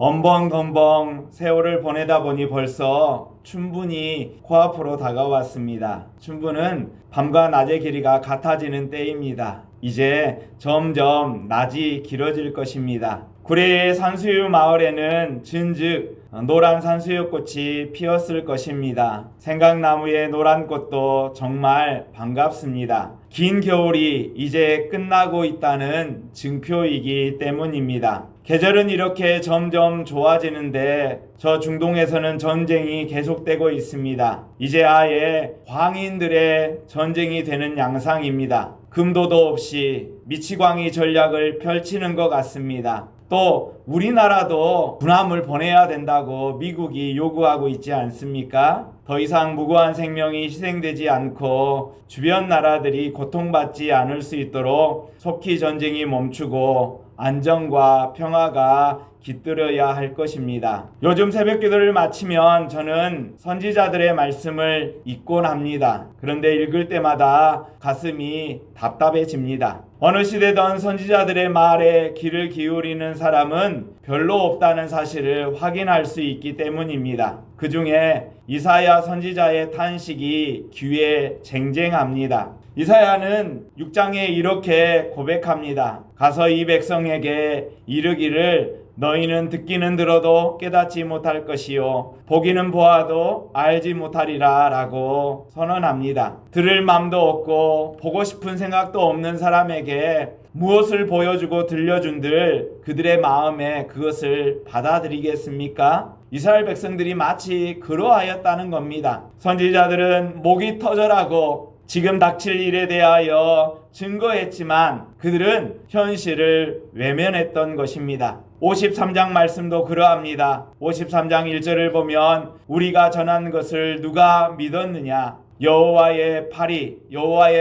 엄벙덤벙 세월을 보내다 보니 벌써 춘분이 코앞으로 다가왔습니다. 춘분은 밤과 낮의 길이가 같아지는 때입니다. 이제 점점 낮이 길어질 것입니다. 구례의 산수유 마을에는 진즉 노란 산수유꽃이 피었을 것입니다. 생강나무의 노란 꽃도 정말 반갑습니다. 긴 겨울이 이제 끝나고 있다는 증표이기 때문입니다. 계절은 이렇게 점점 좋아지는데 저 중동에서는 전쟁이 계속되고 있습니다. 이제 아예 광인들의 전쟁이 되는 양상입니다. 금도도 없이 미치광이 전략을 펼치는 것 같습니다. 또 우리나라도 군함을 보내야 된다고 미국이 요구하고 있지 않습니까? 더 이상 무고한 생명이 희생되지 않고 주변 나라들이 고통받지 않을 수 있도록 속히 전쟁이 멈추고 안정과 평화가 깃들어야 할 것입니다. 요즘 새벽기도를 마치면 저는 선지자들의 말씀을 읽곤 합니다. 그런데 읽을 때마다 가슴이 답답해집니다. 어느 시대든 선지자들의 말에 귀를 기울이는 사람은 별로 없다는 사실을 확인할 수 있기 때문입니다. 그 중에 이사야 선지자의 탄식이 귀에 쟁쟁합니다. 이사야는 6장에 이렇게 고백합니다. 가서 이 백성에게 이르기를 너희는 듣기는 들어도 깨닫지 못할 것이요 보기는 보아도 알지 못하리라 라고 선언합니다. 들을 마음도 없고 보고 싶은 생각도 없는 사람에게 무엇을 보여주고 들려준들 그들의 마음에 그것을 받아들이겠습니까? 이스라엘 백성들이 마치 그러하였다는 겁니다. 선지자들은 목이 터져라고 지금 닥칠 일에 대하여 증거했지만 그들은 현실을 외면했던 것입니다. 53장 말씀도 그러합니다. 53장 1절을 보면 우리가 전한 것을 누가 믿었느냐? 여호와의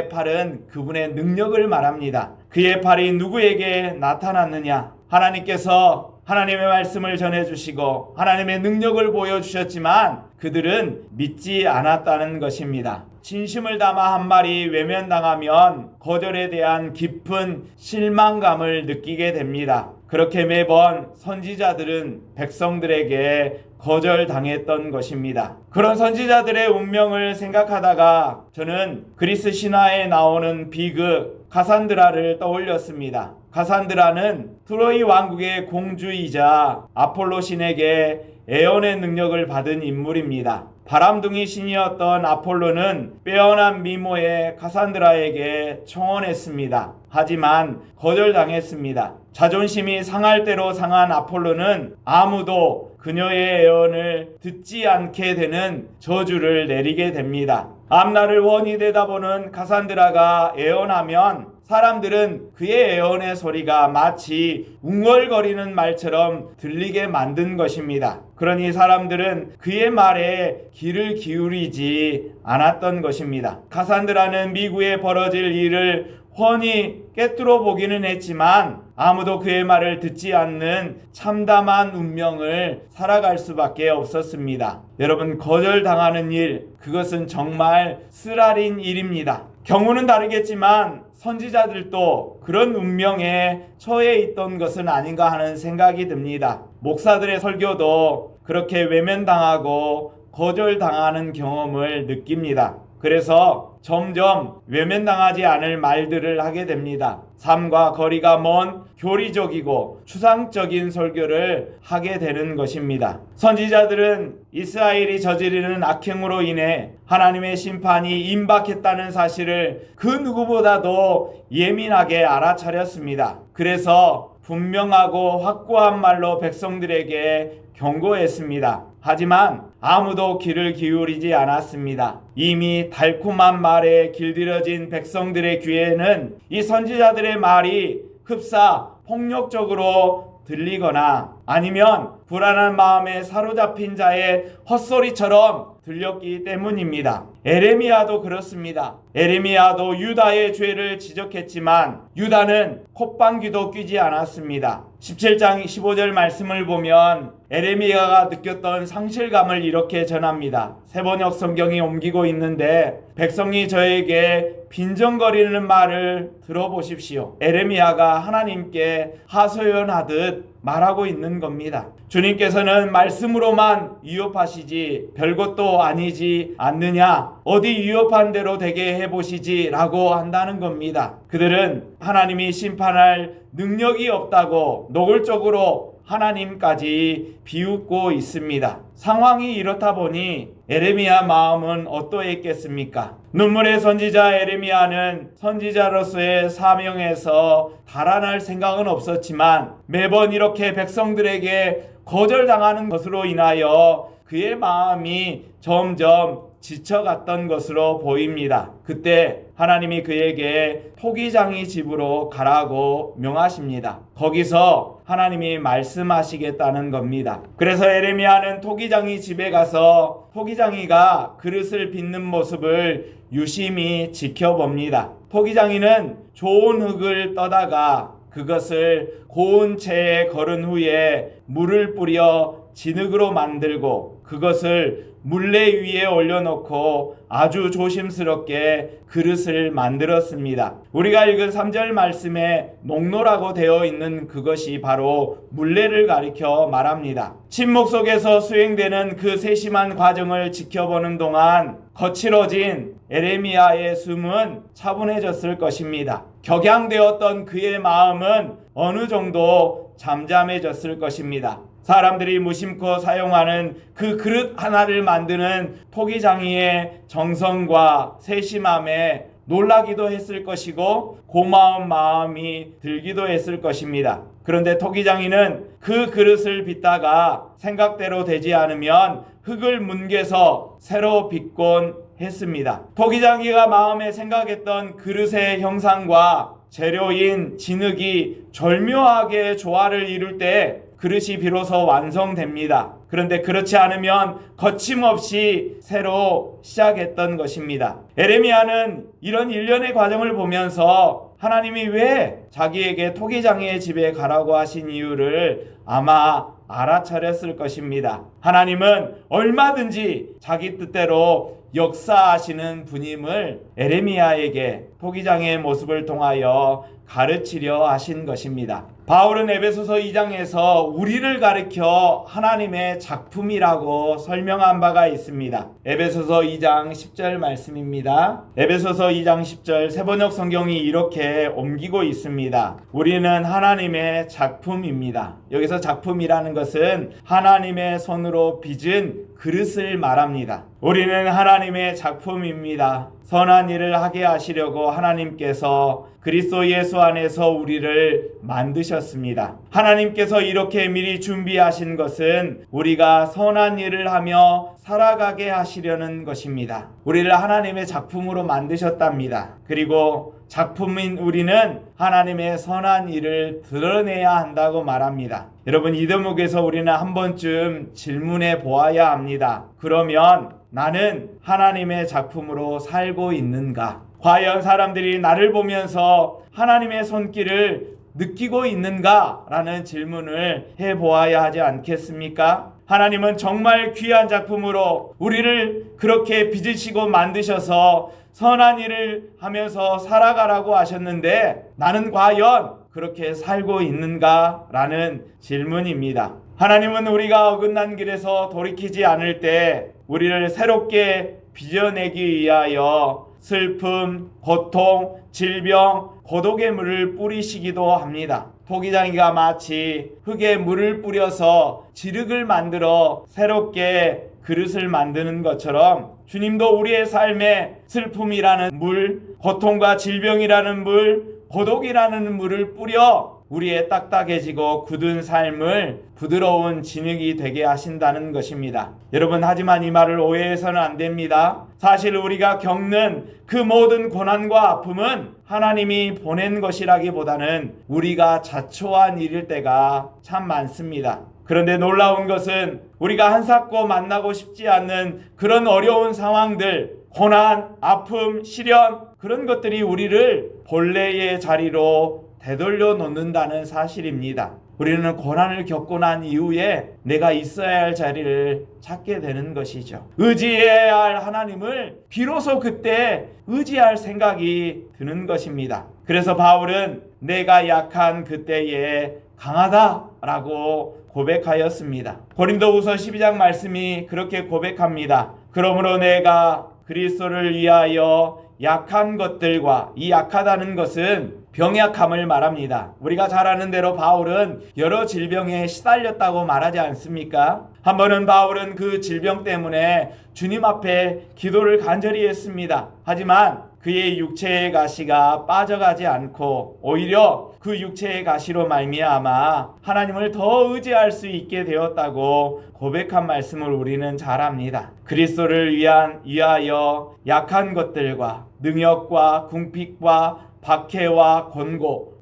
팔은 그분의 능력을 말합니다. 그의 팔이 누구에게 나타났느냐? 하나님께서 하나님의 말씀을 전해주시고 하나님의 능력을 보여주셨지만 그들은 믿지 않았다는 것입니다. 진심을 담아 한 말이 외면당하면 거절에 대한 깊은 실망감을 느끼게 됩니다. 그렇게 매번 선지자들은 백성들에게 거절당했던 것입니다. 그런 선지자들의 운명을 생각하다가 저는 그리스 신화에 나오는 비극 카산드라를 떠올렸습니다. 카산드라는 트로이 왕국의 공주이자 아폴로 신에게 애언의 능력을 받은 인물입니다. 바람둥이 신이었던 아폴로는 빼어난 미모의 카산드라에게 청혼했습니다. 하지만 거절당했습니다. 자존심이 상할 대로 상한 아폴로는 아무도 그녀의 애언을 듣지 않게 되는 저주를 내리게 됩니다. 앞날을 훤히 내다보는 카산드라가 애언하면 사람들은 그의 애언의 소리가 마치 웅얼거리는 말처럼 들리게 만든 것입니다. 그러니 사람들은 그의 말에 귀를 기울이지 않았던 것입니다. 카산드라는 미국에 벌어질 일을 훤히 꿰뚫어 보기는 했지만 아무도 그의 말을 듣지 않는 참담한 운명을 살아갈 수밖에 없었습니다. 여러분, 거절당하는 일, 그것은 정말 쓰라린 일입니다. 경우는 다르겠지만 선지자들도 그런 운명에 처해 있던 것은 아닌가 하는 생각이 듭니다. 목사들의 설교도 그렇게 외면당하고 거절당하는 경험을 느낍니다. 그래서 점점 외면당하지 않을 말들을 하게 됩니다. 삶과 거리가 먼 교리적이고 추상적인 설교를 하게 되는 것입니다. 선지자들은 이스라엘이 저지르는 악행으로 인해 하나님의 심판이 임박했다는 사실을 그 누구보다도 예민하게 알아차렸습니다. 그래서 분명하고 확고한 말로 백성들에게 경고했습니다. 하지만 아무도 귀를 기울이지 않았습니다. 이미 달콤한 말에 길들여진 백성들의 귀에는 이 선지자들의 말이 흡사 폭력적으로 들리거나 아니면 불안한 마음에 사로잡힌 자의 헛소리처럼 들렸기 때문입니다. 에레미야도 그렇습니다. 에레미야도 유다의 죄를 지적했지만 유다는 콧방귀도 뀌지 않았습니다. 17장 15절 말씀을 보면 에레미야가 느꼈던 상실감을 이렇게 전합니다. 세번역 성경이 옮기고 있는데 백성이 저에게 빈정거리는 말을 들어보십시오. 에레미야가 하나님께 하소연하듯 말하고 있는 겁니다. 주님께서는 말씀으로만 위협하시지 별것도 아니지 않느냐, 어디 위협한 대로 되게 해보시지 라고 한다는 겁니다. 그들은 하나님이 심판할 능력이 없다고 노골적으로 하나님까지 비웃고 있습니다. 상황이 이렇다 보니 에레미야 마음은 어떠했겠습니까? 눈물의 선지자 에레미야는 선지자로서의 사명에서 달아날 생각은 없었지만 매번 이렇게 백성들에게 거절당하는 것으로 인하여 그의 마음이 점점 지쳐갔던 것으로 보입니다. 그때 하나님이 그에게 토기장이 집으로 가라고 명하십니다. 거기서 하나님이 말씀하시겠다는 겁니다. 그래서 에레미야는 토기장이 집에 가서 토기장이가 그릇을 빚는 모습을 유심히 지켜봅니다. 토기장이는 좋은 흙을 떠다가 그것을 고운 채에 걸은 후에 물을 뿌려 진흙으로 만들고 그것을 물레 위에 올려놓고 아주 조심스럽게 그릇을 만들었습니다. 우리가 읽은 3절 말씀에 농로라고 되어 있는 그것이 바로 물레를 가리켜 말합니다. 침묵 속에서 수행되는 그 세심한 과정을 지켜보는 동안 거칠어진 에레미야의 숨은 차분해졌을 것입니다. 격양되었던 그의 마음은 어느 정도 잠잠해졌을 것입니다. 사람들이 무심코 사용하는 그 그릇 하나를 만드는 토기장이의 정성과 세심함에 놀라기도 했을 것이고 고마운 마음이 들기도 했을 것입니다. 그런데 토기장이는 그 그릇을 빚다가 생각대로 되지 않으면 흙을 뭉개서 새로 빚곤 했습니다. 토기장이가 마음에 생각했던 그릇의 형상과 재료인 진흙이 절묘하게 조화를 이룰 때 그릇이 비로소 완성됩니다. 그런데 그렇지 않으면 거침없이 새로 시작했던 것입니다. 에레미야는 이런 일련의 과정을 보면서 하나님이 왜 자기에게 토기장이의 집에 가라고 하신 이유를 아마 알아차렸을 것입니다. 하나님은 얼마든지 자기 뜻대로 역사하시는 분임을 에레미야에게 토기장의 모습을 통하여 가르치려 하신 것입니다. 바울은 에베소서 2장에서 우리를 가리켜 하나님의 작품이라고 설명한 바가 있습니다. 에베소서 2장 10절 말씀입니다. 에베소서 2장 10절 세번역 성경이 이렇게 옮기고 있습니다. 우리는 하나님의 작품입니다. 여기서 작품이라는 것은 하나님의 손으로 빚은 그릇을 말합니다. 우리는 하나님의 작품입니다. 선한 일을 하게 하시려고 하나님께서 그리스도 예수 안에서 우리를 만드셨습니다. 하나님께서 이렇게 미리 준비하신 것은 우리가 선한 일을 하며 살아가게 하시려는 것입니다. 우리를 하나님의 작품으로 만드셨답니다. 그리고 작품인 우리는 하나님의 선한 일을 드러내야 한다고 말합니다. 여러분, 이 대목에서 우리는 한 번쯤 질문해 보아야 합니다. 그러면 나는 하나님의 작품으로 살고 있는가? 과연 사람들이 나를 보면서 하나님의 손길을 느끼고 있는가? 라는 질문을 해보아야 하지 않겠습니까? 하나님은 정말 귀한 작품으로 우리를 그렇게 빚으시고 만드셔서 선한 일을 하면서 살아가라고 하셨는데 나는 과연 그렇게 살고 있는가? 라는 질문입니다. 하나님은 우리가 어긋난 길에서 돌이키지 않을 때 우리를 새롭게 빚어내기 위하여 슬픔, 고통, 질병, 고독의 물을 뿌리시기도 합니다. 토기장이가 마치 흙에 물을 뿌려서 지륵을 만들어 새롭게 그릇을 만드는 것처럼 주님도 우리의 삶에 슬픔이라는 물, 고통과 질병이라는 물, 고독이라는 물을 뿌려 우리의 딱딱해지고 굳은 삶을 부드러운 진흙이 되게 하신다는 것입니다. 여러분, 하지만 이 말을 오해해서는 안 됩니다. 사실 우리가 겪는 그 모든 고난과 아픔은 하나님이 보낸 것이라기보다는 우리가 자초한 일일 때가 참 많습니다. 그런데 놀라운 것은 우리가 한사코 만나고 싶지 않는 그런 어려운 상황들, 고난, 아픔, 시련, 그런 것들이 우리를 본래의 자리로 되돌려 놓는다는 사실입니다. 우리는 고난을 겪고 난 이후에 내가 있어야 할 자리를 찾게 되는 것이죠. 의지해야 할 하나님을 비로소 그때 의지할 생각이 드는 것입니다. 그래서 바울은 내가 약한 그때에 강하다라고 고백하였습니다. 고린도후서 12장 말씀이 그렇게 고백합니다. 그러므로 내가 그리스도를 위하여 약한 것들과, 이 약하다는 것은 병약함을 말합니다. 우리가 잘 아는 대로 바울은 여러 질병에 시달렸다고 말하지 않습니까? 한 번은 바울은 그 질병 때문에 주님 앞에 기도를 간절히 했습니다. 하지만 그의 육체의 가시가 빠져가지 않고 오히려 그 육체의 가시로 말미암아 하나님을 더 의지할 수 있게 되었다고 고백한 말씀을 우리는 잘 압니다. 그리스도를 위하여 약한 것들과 능력과 궁핍과 박해와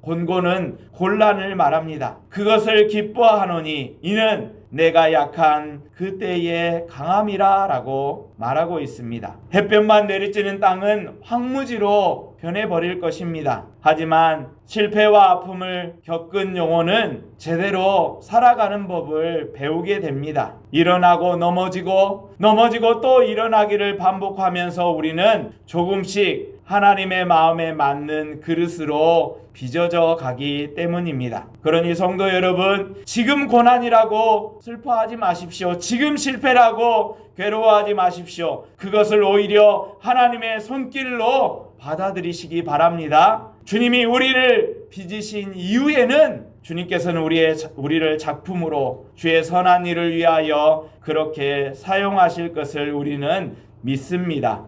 곤고는 곤란을 말합니다. 그것을 기뻐하노니 이는 내가 약한 그때의 강함이라 라고 말하고 있습니다. 햇볕만 내리쬐는 땅은 황무지로 변해버릴 것입니다. 하지만 실패와 아픔을 겪은 영혼은 제대로 살아가는 법을 배우게 됩니다. 일어나고 넘어지고 또 일어나기를 반복하면서 우리는 조금씩 하나님의 마음에 맞는 그릇으로 빚어져 가기 때문입니다. 그러니 성도 여러분, 지금 고난이라고 슬퍼하지 마십시오. 지금 실패라고 괴로워하지 마십시오. 그것을 오히려 하나님의 손길로 받아들이시기 바랍니다. 주님이 우리를 빚으신 이후에는 주님께서는 우리를 작품으로 주의 선한 일을 위하여 그렇게 사용하실 것을 우리는 믿습니다.